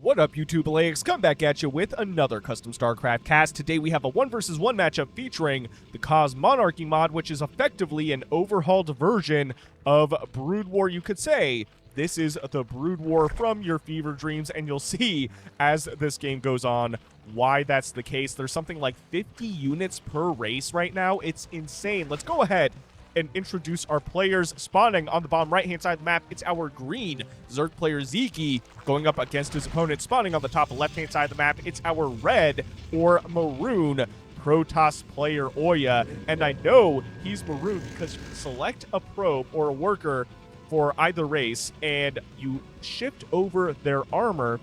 What up, YouTube? Elleix, come back at you with another custom StarCraft cast. Today we have a 1 vs 1 matchup featuring the Cosmonarchy Mod, which is effectively an overhauled version of Brood War, you could say. This is the Brood War from your fever dreams, and you'll see as this game goes on why that's the case. There's something like 50 units per race right now. It's insane. Let's go ahead and introduce our players. Spawning on the bottom right-hand side of the map, it's our green Zerg player Sziky going up against his opponent. Spawning on the top left-hand side of the map, it's our red or maroon Protoss player Oya. And I know he's maroon because you select a probe or a worker for either race, and you shift over their armor,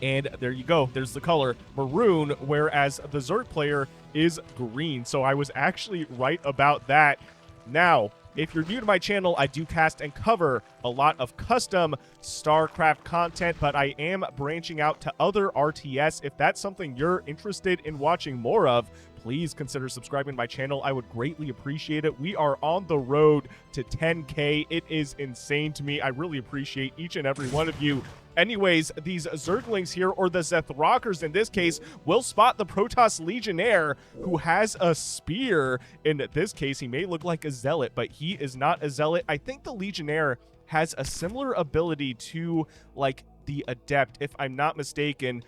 and there you go. There's the color maroon, whereas the Zerg player is green. So I was actually right about that. Now, if you're new to my channel, I do cast and cover a lot of custom StarCraft content, but I am branching out to other RTS. If that's something you're interested in watching more of, please consider subscribing to my channel. I would greatly appreciate it. We are on the road to 10K. It is insane to me. I really appreciate each and every one of you. Anyways, these Zerglings here, or the Zethrockers in this case, will spot the Protoss Legionnaire, who has a spear. In this case, he may look like a Zealot, but he is not a Zealot. I think the Legionnaire has a similar ability to, like, the Adept, if I'm not mistaken,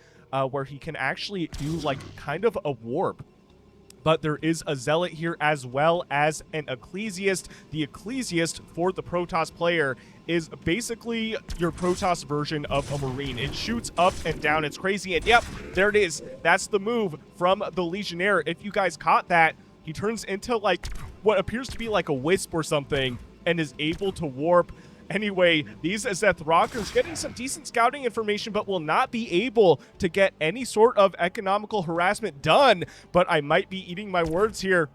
where he can actually do, like, kind of a warp. But there is a Zealot here as well as an Ecclesiast. The Ecclesiast for the Protoss player is basically your Protoss version of a Marine. It shoots up and down. It's crazy. And yep, there it is. That's the move from the Legionnaire. If you guys caught that, he turns into like what appears to be like a wisp or something and is able to warp. Anyway, these Zethrockers getting some decent scouting information, but will not be able to get any sort of economical harassment done. But I might be eating my words here.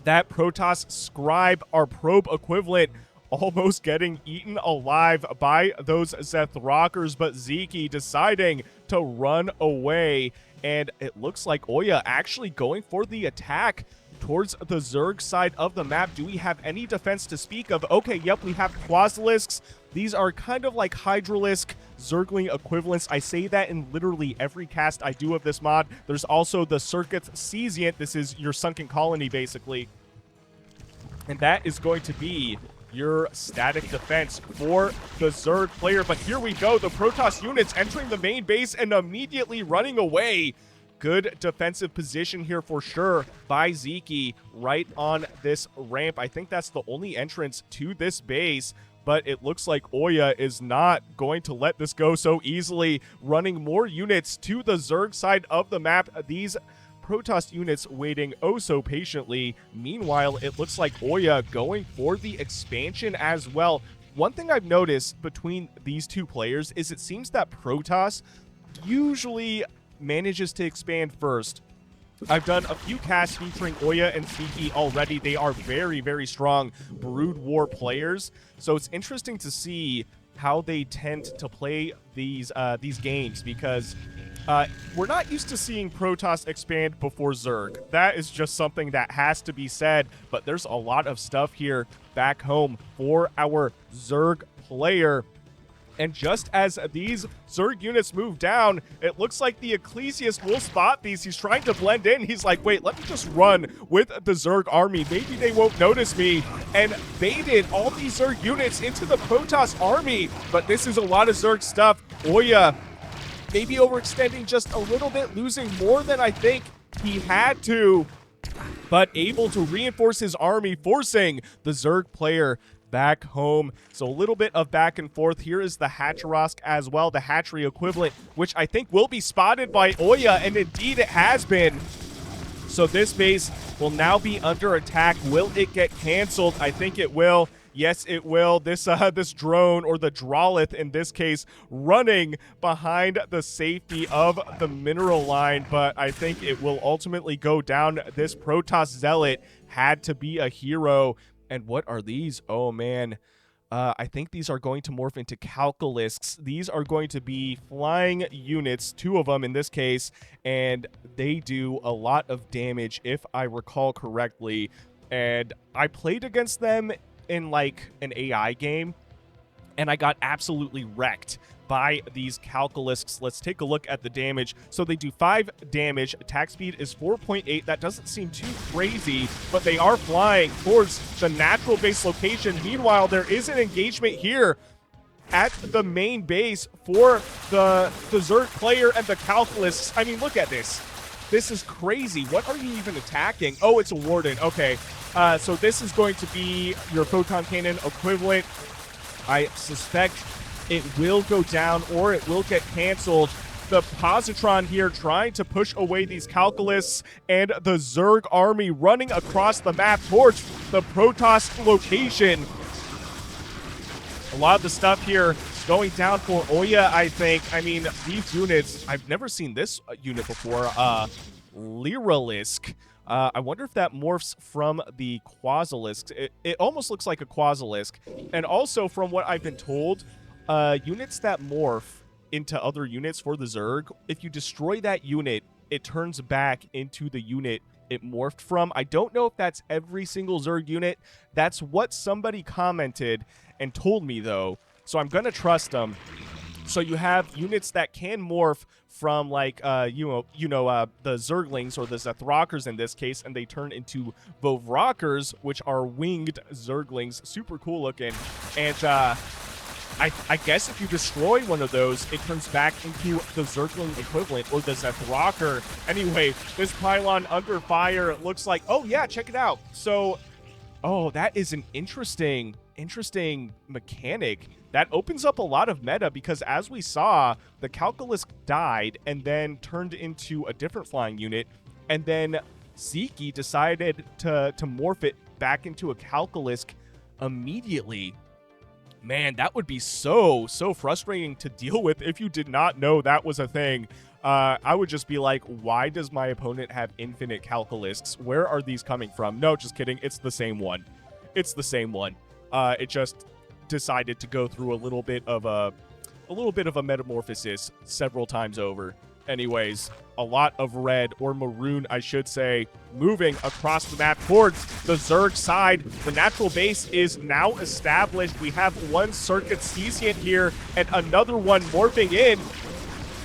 That Protoss Scribe, our probe equivalent, almost getting eaten alive by those Zethrockers, but Sziky deciding to run away. And it looks like Oya actually going for the attack towards the Zerg side of the map. Do we have any defense to speak of? Okay, yep, we have Quasilisks. These are kind of like Hydralisk Zergling equivalents. I say that in literally every cast I do of this mod. There's also the Circuit Cesiant. This is your sunken colony, basically. And that is going to be your static defense for the Zerg player. But here we go. The Protoss units entering the main base and immediately running away. Good defensive position here for sure by Sziky right on this ramp. I think that's the only entrance to this base, but it looks like Oya is not going to let this go so easily, running more units to the Zerg side of the map. These Protoss units waiting oh so patiently. Meanwhile, it looks like Oya going for the expansion as well. One thing I've noticed between these two players is it seems that Protoss usually manages to expand first. I've done a few casts featuring Oya and Sziky already. They are very, very strong Brood War players. So it's interesting to see how they tend to play these games, because we're not used to seeing Protoss expand before Zerg. That is just something that has to be said, but there's a lot of stuff here back home for our Zerg player. And just as these Zerg units move down, it looks like the Ecclesiast will spot these. He's trying to blend in. He's like, wait, let me just run with the Zerg army. Maybe they won't notice me. And baited all these Zerg units into the Protoss army. But this is a lot of Zerg stuff. Oya maybe overextending just a little bit, losing more than I think he had to, but able to reinforce his army, forcing the Zerg player back home. So a little bit of back and forth. Here is the Hacharosk as well, the hatchery equivalent, which I think will be spotted by Oya, and indeed it has been. So this base will now be under attack. Will it get canceled? I think it will. Yes, it will. This drone, or the Drawlith in this case, running behind the safety of the mineral line, but I think it will ultimately go down. This Protoss Zealot had to be a hero. And what are these? Oh, man. I think these are going to morph into Calculisks. These are going to be flying units, 2 of them in this case, and they do a lot of damage, if I recall correctly. And I played against them in, like, an AI game, and I got absolutely wrecked by these Calculisks. Let's take a look at the damage. So they do 5 damage. Attack speed is 4.8. That doesn't seem too crazy, but they are flying towards the natural base location. Meanwhile, there is an engagement here at the main base for the Zerg player and the Calculists. I mean, look at this. This is crazy. What are you even attacking? Oh, it's a Warden. Okay. So this is going to be your Photon Cannon equivalent. I suspect it will go down or it will get canceled. The Positron here trying to push away these Calculists, and the Zerg army running across the map towards the Protoss location. A lot of the stuff here going down for Oya, I think. I mean, these units, I've never seen this unit before. Lyralisk. I wonder if that morphs from the Quasilisk. It almost looks like a Quasilisk. And also, from what I've been told, units that morph into other units for the Zerg, if you destroy that unit, it turns back into the unit it morphed from. I don't know if that's every single Zerg unit. That's what somebody commented and told me, though. So I'm going to trust them. So you have units that can morph from, like, the Zerglings, or the Zethrockers in this case, and they turn into Vovrockers, which are winged Zerglings. Super cool looking. And I guess if you destroy one of those, it turns back into the Zergling equivalent, or the Zethrocker. Anyway, this pylon under fire, it looks like... Oh, yeah, check it out. So, oh, that is an interesting mechanic. That opens up a lot of meta, because as we saw, the Calculisk died and then turned into a different flying unit, and then Sziky decided to morph it back into a Calculisk immediately. Man, that would be so frustrating to deal with if you did not know that was a thing. I would just be like, why does my opponent have infinite Calculisks? Where are these coming from? No, just kidding. It's the same one. It's the same one. It just decided to go through a little bit of a metamorphosis several times over. Anyways, a lot of red, or maroon, I should say, moving across the map towards the Zerg side. The natural base is now established. We have one Circuit Cesiant here and another one morphing in.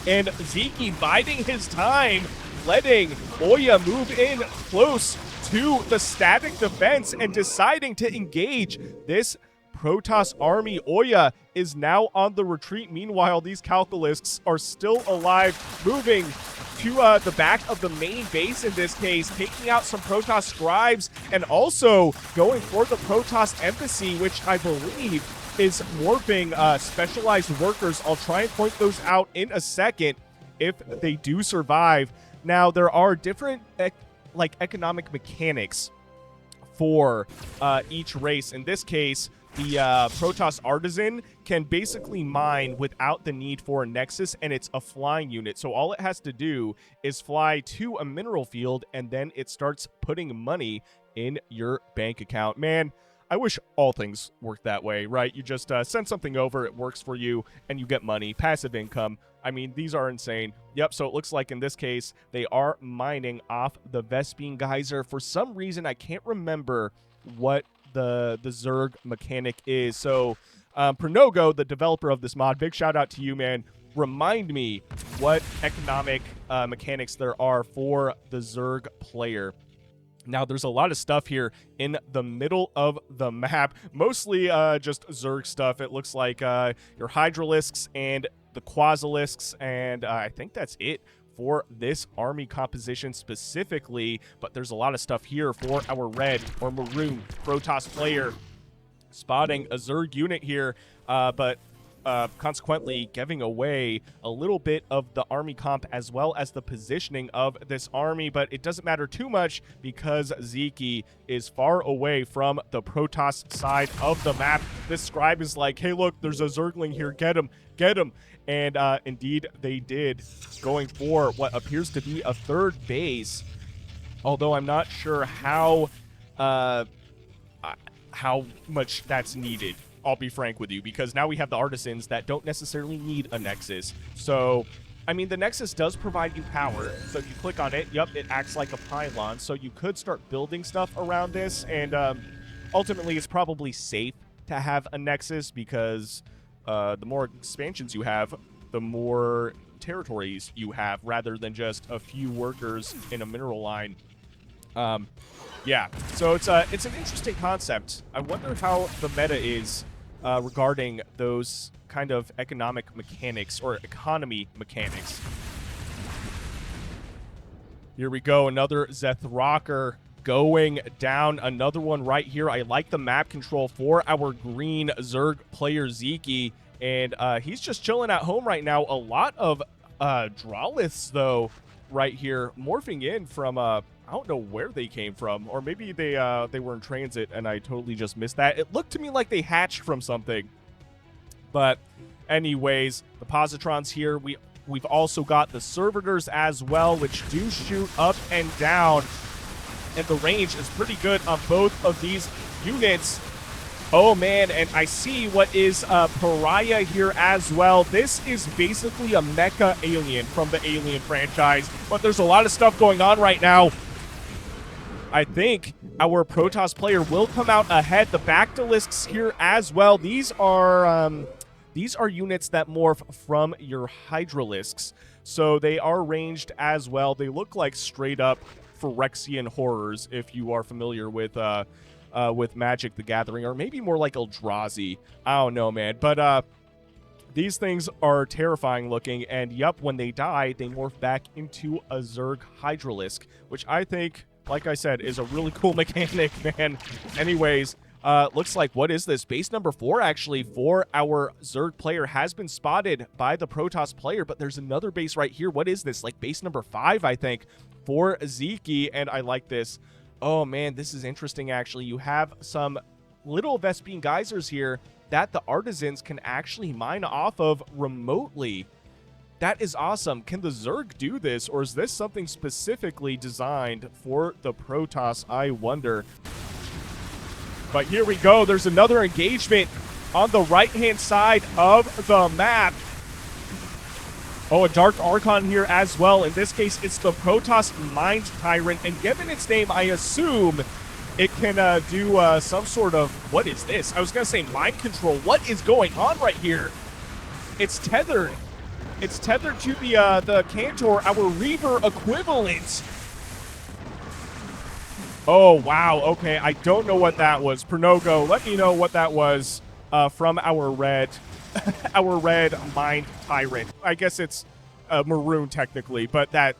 And Sziky biding his time, letting Oya move in close to the static defense and deciding to engage this Protoss army. Oya is now on the retreat. Meanwhile, these Calculisks are still alive, moving to the back of the main base in this case, taking out some Protoss scribes, and also going for the Protoss embassy, which I believe is morphing specialized workers. I'll try and point those out in a second if they do survive. Now, there are different economic mechanics for each race. In this case, the Protoss Artisan can basically mine without the need for a Nexus, and it's a flying unit. So all it has to do is fly to a mineral field, and then it starts putting money in your bank account. Man, I wish all things worked that way, right? You just send something over, it works for you, and you get money, passive income. I mean, these are insane. Yep, so it looks like in this case, they are mining off the Vespene Geyser. For some reason, I can't remember what the Zerg mechanic is. So Pernogo, the developer of this mod, big shout out to you, man. Remind me what economic mechanics there are for the Zerg player. Now, there's a lot of stuff here in the middle of the map, mostly just Zerg stuff. It looks like your Hydralisks and the Quasilisks, and I think that's it for this army composition specifically, but there's a lot of stuff here for our red or maroon Protoss player. Spotting a Zerg unit here, but consequently giving away a little bit of the army comp as well as the positioning of this army, but it doesn't matter too much because Sziky is far away from the Protoss side of the map. This scribe is like, hey, look, there's a Zergling here, get him, get him. And indeed they did, going for what appears to be a third base, although I'm not sure how much that's needed. I'll be frank with you, because now we have the Artisans that don't necessarily need a Nexus. So, I mean, the Nexus does provide you power. So if you click on it, yep, it acts like a pylon. So you could start building stuff around this, and ultimately it's probably safe to have a Nexus because the more expansions you have, the more territories you have, rather than just a few workers in a mineral line. Yeah, so it's an interesting concept. I wonder how the meta is regarding those kind of economic mechanics or economy mechanics. Here we go, another Zeth Rocker going down, another one right here. I like the map control for our green Zerg player Sziky, and he's just chilling at home right now. A lot of Drawliths, though, right here, morphing in from, I don't know where they came from, or maybe they were in transit and I totally just missed that. It looked to me like they hatched from something. But anyways, the positrons here, we've also got the servitors as well, which do shoot up and down, and the range is pretty good on both of these units. Oh man, and I see what is Pariah here as well. This is basically a mecha alien from the Alien franchise, but there's a lot of stuff going on right now. I think our Protoss player will come out ahead. The Bactylisks here as well. These are units that morph from your Hydralisks, so they are ranged as well. They look like straight up Phyrexian horrors, if you are familiar with Magic the Gathering, or maybe more like Eldrazi. I don't know, man. But these things are terrifying looking, and yep, when they die, they morph back into a Zerg Hydralisk, which I think, like I said, is a really cool mechanic, man. Anyways, looks like, what is this? Base number 4, actually, for our Zerg player has been spotted by the Protoss player, but there's another base right here. What is this? Like base number 5, I think, for Sziky, and I like this. Oh, man, this is interesting, actually. You have some little Vespene geysers here that the artisans can actually mine off of remotely. That is awesome. Can the Zerg do this, or is this something specifically designed for the Protoss? I wonder. But here we go. There's another engagement on the right-hand side of the map. Oh, a Dark Archon here as well. In this case, it's the Protoss Mind Tyrant. And given its name, I assume it can do some sort of... What is this? I was going to say mind control. What is going on right here? It's tethered. It's tethered to the Cantor, our Reaver equivalent. Oh, wow. Okay, I don't know what that was. Pernogo, let me know what that was from our red... our red Mind Tyrant. I guess it's maroon technically, but that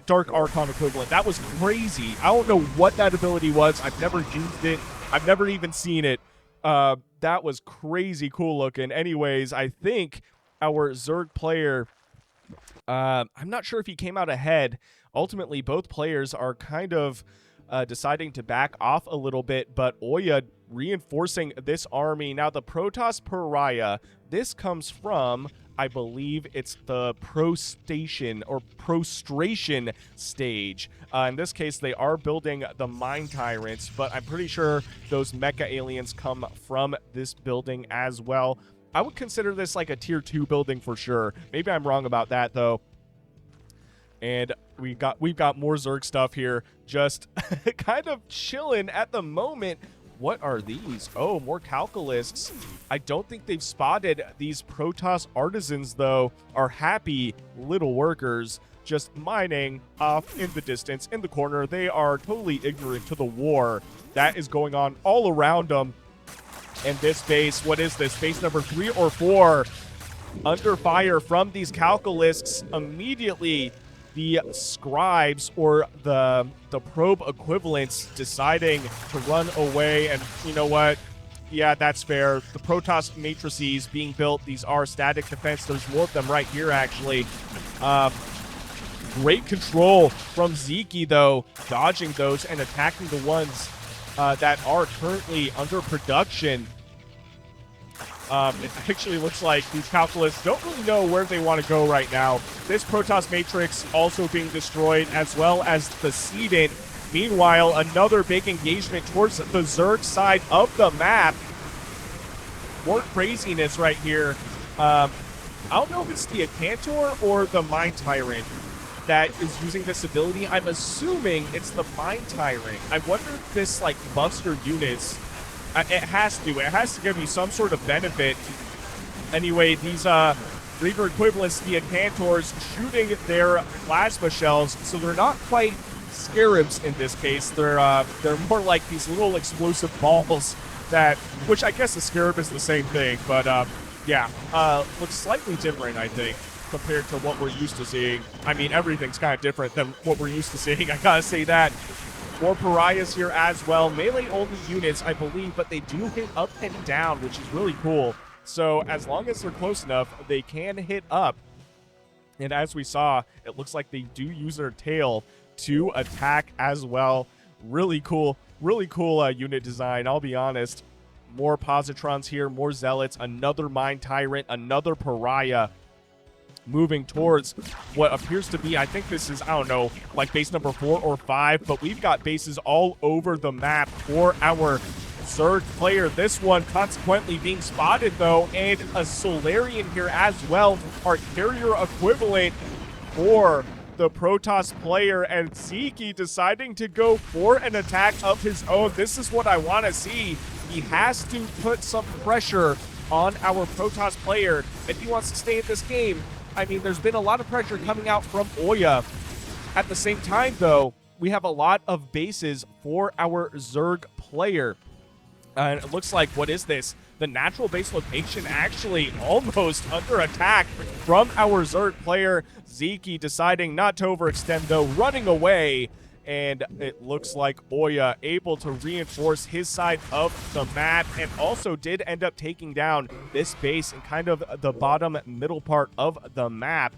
Dark Archon equivalent, that was crazy. I don't know what that ability was. I've never used it. I've never even seen it. That was crazy cool looking. Anyways, I think our Zerg player, I'm not sure if he came out ahead. Ultimately, both players are kind of deciding to back off a little bit, but Oya reinforcing this army. Now, the Protoss Pariah, this comes from, I believe it's the prostration stage. In this case, they are building the Mind Tyrants, but I'm pretty sure those mecha aliens come from this building as well. I would consider this like a tier 2 building for sure. Maybe I'm wrong about that, though. And we've got more Zerg stuff here, just kind of chilling at the moment. What are these? Oh, more Calculists. I don't think they've spotted these Protoss artisans, though, are happy little workers just mining off in the distance, in the corner. They are totally ignorant to the war that is going on all around them. And this base, what is this? Base number 3 or 4, under fire from these Calculists. Immediately, the scribes or the probe equivalents deciding to run away, and you know what? Yeah, that's fair. The Protoss matrices being built, these are static defense. There's more of them right here, actually. Great control from Sziky, though, dodging those and attacking the ones that are currently under production. It actually looks like these Calculists don't really know where they want to go right now. This Protoss Matrix also being destroyed, as well as the Sedent. Meanwhile, another big engagement towards the Zerg side of the map. More craziness right here. I don't know if it's the Acantor or the Mind Tyrant that is using this ability. I'm assuming it's the Mind Tyrant. I wonder if this, like, buster units... It has to give you some sort of benefit Anyway, these Reaver equivalents, the Acantors, shooting their plasma shells, so they're not quite scarabs in this case. They're more like these little explosive balls that, which I guess a scarab is the same thing, but yeah, looks slightly different, I think, compared to what we're used to seeing. I mean, everything's kind of different than what we're used to seeing, I gotta say that. More pariahs here as well. Melee-only units, I believe, but they do hit up and down, which is really cool. So as long as they're close enough, they can hit up. And as we saw, it looks like they do use their tail to attack as well. Really cool unit design, I'll be honest. More positrons here, more zealots, another mine tyrant, another pariah, moving towards what appears to be, I think this is, I don't know, like base number 4 or 5, but we've got bases all over the map for our Zerg player. This one consequently being spotted, though, and a Solarian here as well, our carrier equivalent for the Protoss player, and Sziky deciding to go for an attack of his own. This is what I want to see. He has to put some pressure on our Protoss player if he wants to stay in this game. I mean, there's been a lot of pressure coming out from Oya. At the same time, though, we have a lot of bases for our Zerg player. And it looks like, what is this? The natural base location actually almost under attack from our Zerg player. Sziky deciding not to overextend, though, running away. And it looks like Oya able to reinforce his side of the map, and also did end up taking down this base in kind of the bottom middle part of the map.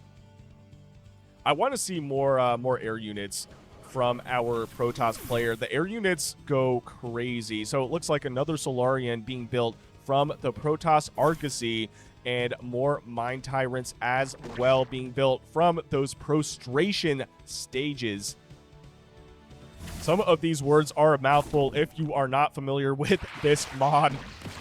I want to see more air units from our Protoss player. The air units go crazy. So it looks like another Solarian being built from the Protoss Argosy, and more Mine Tyrants as well being built from those prostration stages. Some of these words are a mouthful if you are not familiar with this mod.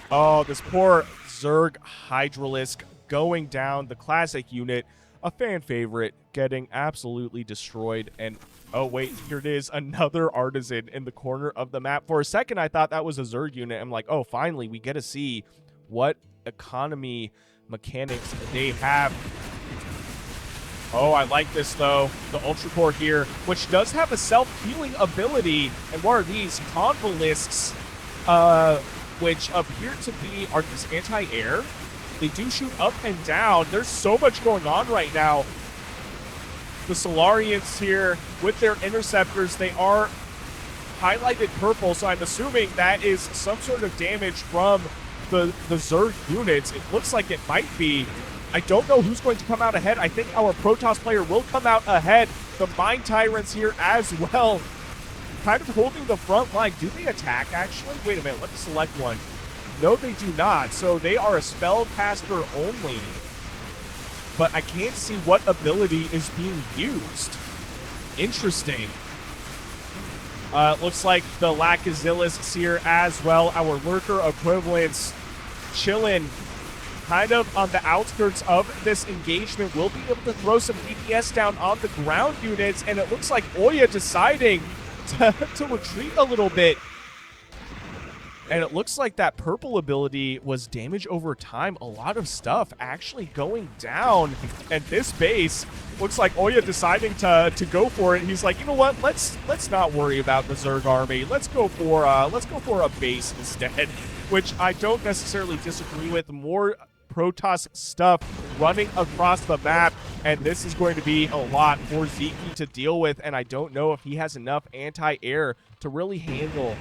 Oh, this poor Zerg Hydralisk going down, the classic unit, a fan favorite, getting absolutely destroyed. And oh wait, here it is, another Artisan in the corner of the map. For a second, I thought that was a Zerg unit. I'm like, oh, finally, we get to see what economy mechanics they have. Oh, I like this, though. The Ultra Core here, which does have a self-healing ability. And what are these? Convolisks, which appear to be, are these anti-air? They do shoot up and down. There's so much going on right now. The Solarians here with their interceptors, they are highlighted purple, so I'm assuming that is some sort of damage from the Zerg units. It looks like it might be. I don't know who's going to come out ahead. I think our Protoss player will come out ahead. The Mine Tyrants here as well, kind of holding the front line. Do they attack, actually? Wait a minute. Let me select one. No, they do not. So they are a spellcaster only. But I can't see what ability is being used. Interesting. Looks like the Lackazillis here as well. Our Lurker equivalents chilling kind of on the outskirts of this engagement. We'll be able to throw some DPS down on the ground units, and it looks like Oya deciding to retreat a little bit. And it looks like that purple ability was damage over time. A lot of stuff actually going down. And this base looks like Oya deciding to go for it. He's like, you know what? Let's not worry about the Zerg army. Let's go for a base instead, which I don't necessarily disagree with. More Protoss stuff running across the map, and this is going to be a lot for Sziky to deal with, and I don't know if he has enough anti-air to really handle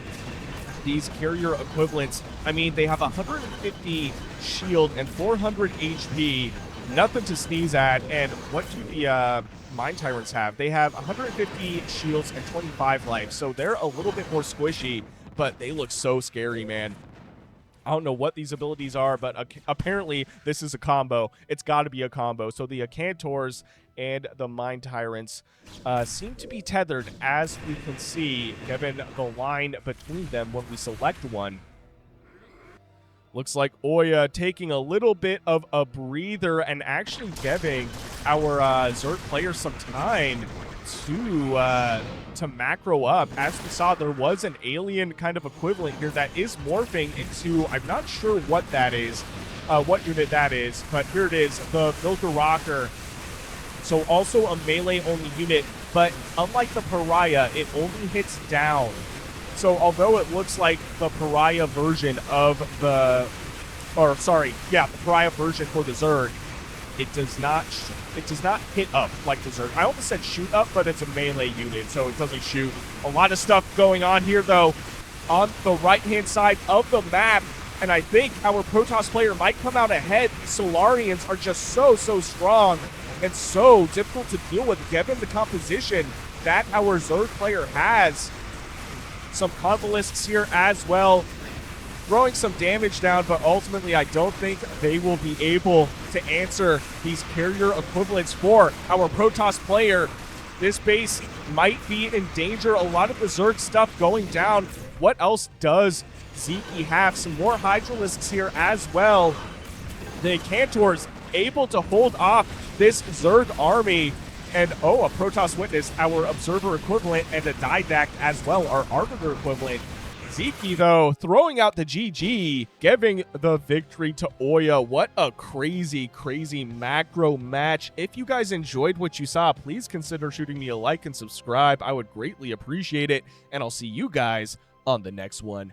these carrier equivalents. I mean, they have 150 shield and 400 HP, nothing to sneeze at. And what do the Mine Tyrants have? They have 150 shields and 25 life, so they're a little bit more squishy, but they look so scary, man. I don't know what these abilities are, but apparently this is a combo. It's got to be a combo. So the Acantors and the Mine Tyrants seem to be tethered, as we can see, given the line between them when we select one. Looks like Oya taking a little bit of a breather and actually giving our Zerg player some time to macro up. As we saw, there was an alien kind of equivalent here that is morphing into, I'm not sure what that is. what unit that is, but here it is, the Milker Rocker. So also a melee-only unit, but unlike the Pariah, it only hits down. So although it looks like the Pariah version of the, the Pariah version for the Zerg, it does not hit up like the Zerg. I almost said shoot up, but it's a melee unit, so it doesn't shoot. A lot of stuff going on here, though, on the right-hand side of the map, and I think our Protoss player might come out ahead. The Solarians are just so strong and so difficult to deal with given the composition that our Zerg player has. Some Convolisks here as well, throwing some damage down, but ultimately I don't think they will be able to answer these carrier equivalents for our Protoss player. This base might be in danger. A lot of the Zerg stuff going down. What else does Sziky have? Some more Hydralisks here as well. The Cantors able to hold off this Zerg army. And, a Protoss Witness, our Observer equivalent, and a Didact as well, our Arbiter equivalent. Sziky, though, throwing out the GG, giving the victory to Oya. What a crazy macro match. If you guys enjoyed what you saw, please consider shooting me a like and subscribe. I would greatly appreciate it, and I'll see you guys on the next one.